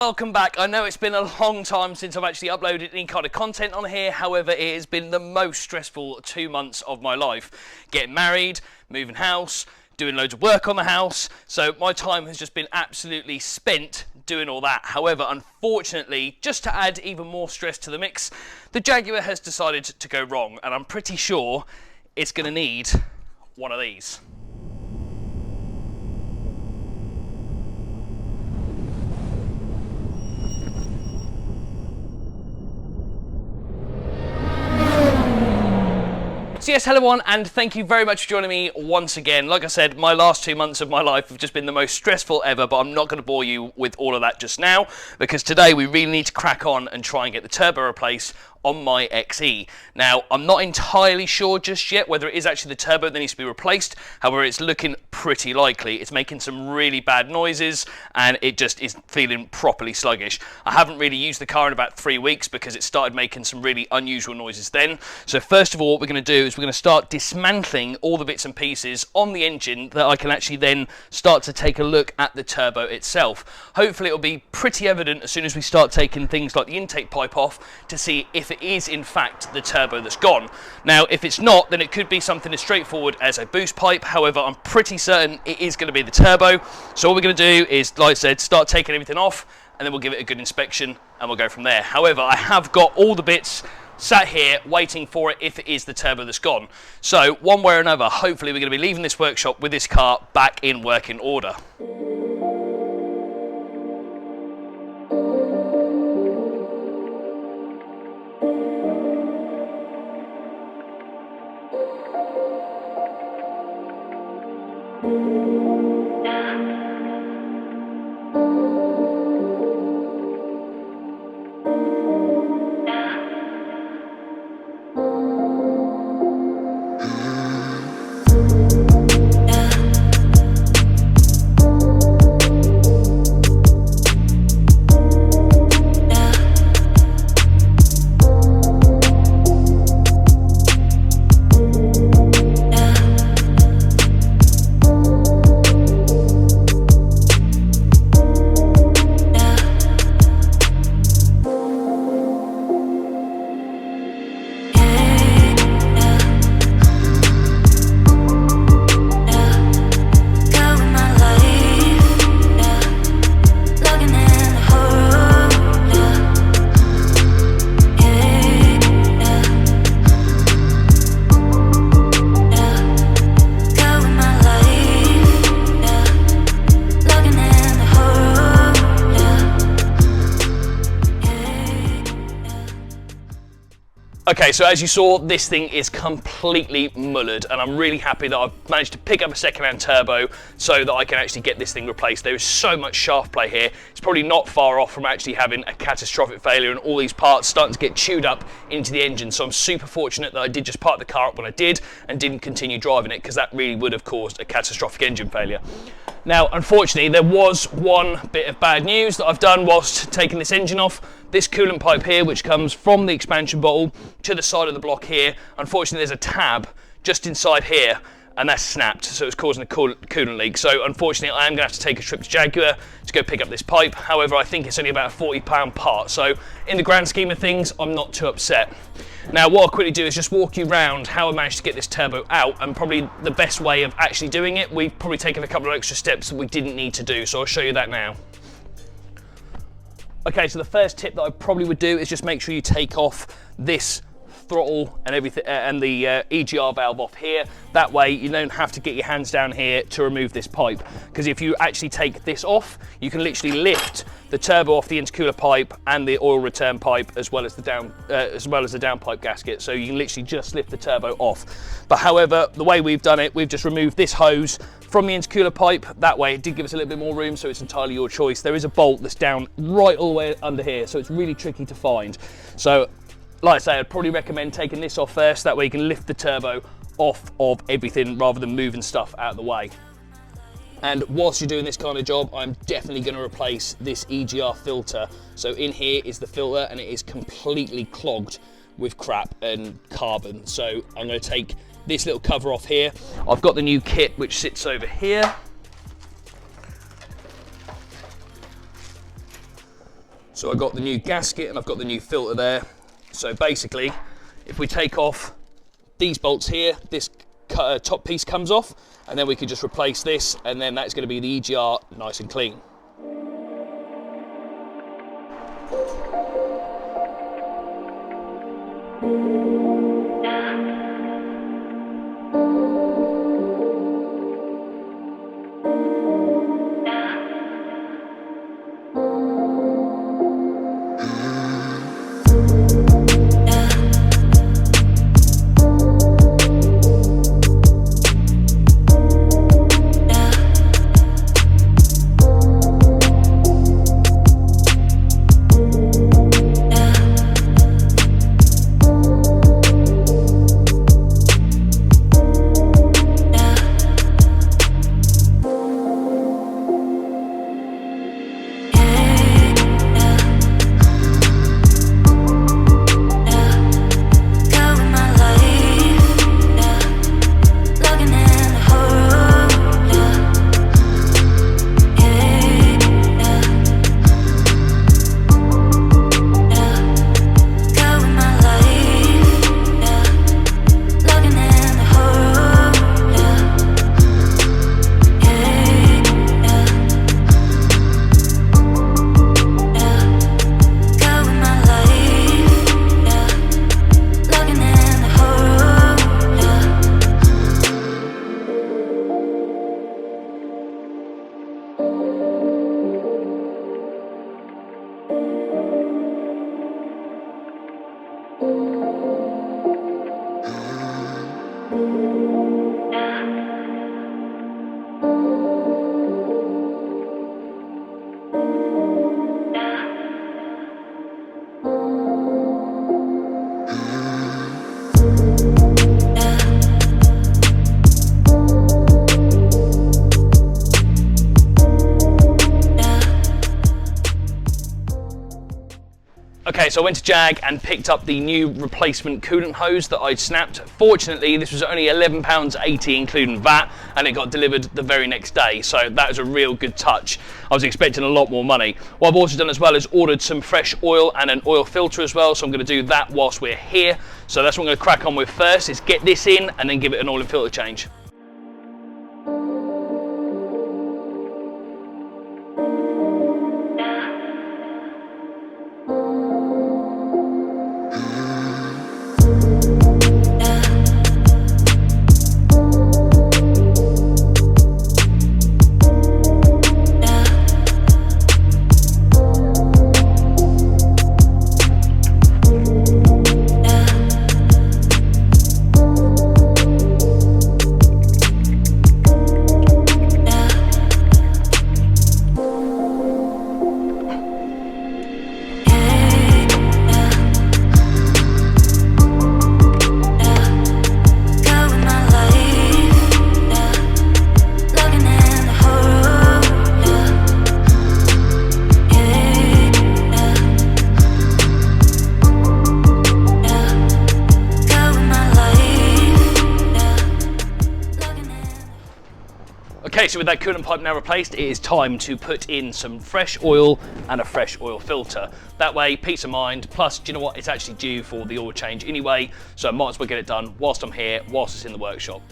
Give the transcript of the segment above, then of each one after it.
Welcome back. I know it's been a long time since I've actually uploaded any kind of content on here. However, it has been the most stressful 2 months of my life. Getting married, moving house, doing loads of work on the house. So my time has just been absolutely spent doing all that. However, unfortunately, just to add even more stress to the mix, the Jaguar has decided to go wrong. And I'm pretty sure it's going to need one of these. So yes, hello everyone, and thank you very much for joining me once again. Like I said, my last 2 months of my life have just been the most stressful ever, but I'm not going to bore you with all of that just now, because today we really need to crack on and try and get the turbo replaced on my XE. Now, I'm not entirely sure just yet whether it is actually the turbo that needs to be replaced. However, it's looking pretty likely. It's making some really bad noises and it just is feeling properly sluggish. I haven't really used the car in about 3 weeks because it started making some really unusual noises then. So first of all, what we're going to do is we're going to start dismantling all the bits and pieces on the engine that I can actually then start to take a look at the turbo itself. Hopefully it'll be pretty evident as soon as we start taking things like the intake pipe off to see if it is in fact the turbo that's gone. Now, if it's not, then it could be something as straightforward as a boost pipe. However, I'm pretty certain it is going to be the turbo. So what we're going to do is, like I said, start taking everything off and then we'll give it a good inspection and we'll go from there. However, I have got all the bits sat here waiting for it if it is the turbo that's gone. So one way or another, hopefully we're going to be leaving this workshop with this car back in working order. Okay, so as you saw, this thing is completely mullered and I'm really happy that I've managed to pick up a second-hand turbo so that I can actually get this thing replaced. There is so much shaft play here. It's probably not far off from actually having a catastrophic failure and all these parts starting to get chewed up into the engine. So I'm super fortunate that I did just park the car up when I did and didn't continue driving it, because that really would have caused a catastrophic engine failure. Now, unfortunately, there was one bit of bad news that I've done whilst taking this engine off. This coolant pipe here, which comes from the expansion bottle to the side of the block here, unfortunately there's a tab just inside here and that's snapped, so it's causing a coolant leak. So unfortunately I am going to have to take a trip to Jaguar to go pick up this pipe. However, I think it's only about a £40 part, so in the grand scheme of things I'm not too upset. Now what I'll quickly do is just walk you around how I managed to get this turbo out, and probably the best way of actually doing it. We've probably taken a couple of extra steps that we didn't need to do, so I'll show you that now. Okay, so the first tip that I probably would do is just make sure you take off this throttle and everything and the EGR valve off here. That way you don't have to get your hands down here to remove this pipe, because if you actually take this off, you can literally lift the turbo off the intercooler pipe and the oil return pipe, as well as the downpipe gasket. So you can literally just lift the turbo off. But however, the way we've done it, we've just removed this hose from the intercooler pipe. That way it did give us a little bit more room, so it's entirely your choice. There is a bolt that's down right all the way under here, so it's really tricky to find. So like I say, I'd probably recommend taking this off first. That way you can lift the turbo off of everything rather than moving stuff out of the way. And whilst you're doing this kind of job, I'm definitely going to replace this EGR filter. So in here is the filter and it is completely clogged with crap and carbon. So I'm going to take this little cover off here. I've got the new kit which sits over here. So I've got the new gasket and I've got the new filter there. So basically, if we take off these bolts here, this top piece comes off, and then we can just replace this, and then that's going to be the EGR nice and clean. Okay, so I went to Jag and picked up the new replacement coolant hose that I'd snapped. Fortunately, this was only £11.80 including VAT, and it got delivered the very next day, so that was a real good touch. I was expecting a lot more money. What I've also done as well is ordered some fresh oil and an oil filter as well, so I'm going to do that whilst we're here. So that's what I'm going to crack on with first, is get this in and then give it an oil and filter change. Okay, so with that coolant pipe now replaced, it is time to put in some fresh oil and a fresh oil filter. That way, peace of mind, plus, do you know what, it's actually due for the oil change anyway, so I might as well get it done whilst I'm here, whilst it's in the workshop.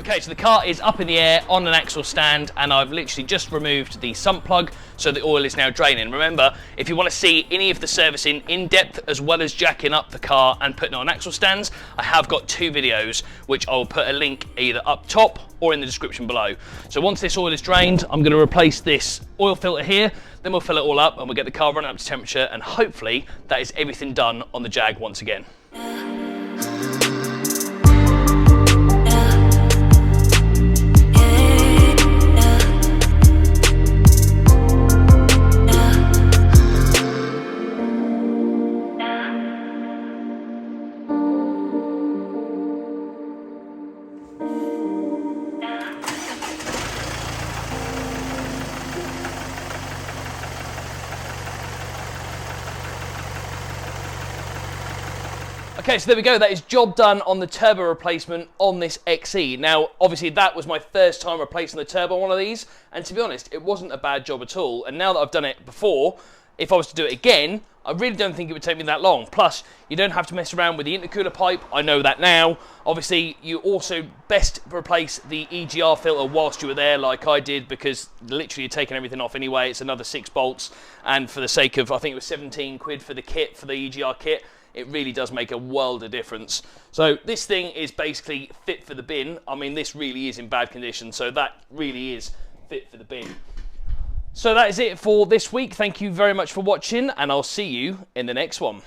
Okay, so the car is up in the air on an axle stand, and I've literally just removed the sump plug, so the oil is now draining. Remember, if you want to see any of the servicing in depth, as well as jacking up the car and putting it on axle stands, I have got 2 videos, which I will put a link either up top or in the description below. So once this oil is drained, I'm going to replace this oil filter here, then we'll fill it all up and we'll get the car running up to temperature, and hopefully that is everything done on the Jag once again. Okay, so there we go. That is job done on the turbo replacement on this XE. Now, obviously, that was my first time replacing the turbo on one of these, and to be honest, it wasn't a bad job at all. And now that I've done it before, if I was to do it again, I really don't think it would take me that long. Plus, you don't have to mess around with the intercooler pipe. I know that now. Obviously, you also best replace the EGR filter whilst you were there, like I did, because literally you're taking everything off anyway. It's another 6 bolts, and for the sake of, I think it was 17 quid for the kit, for the EGR kit, it really does make a world of difference. So this thing is basically fit for the bin. I mean, this really is in bad condition, so that really is fit for the bin. So that is it for this week. Thank you very much for watching, and I'll see you in the next one.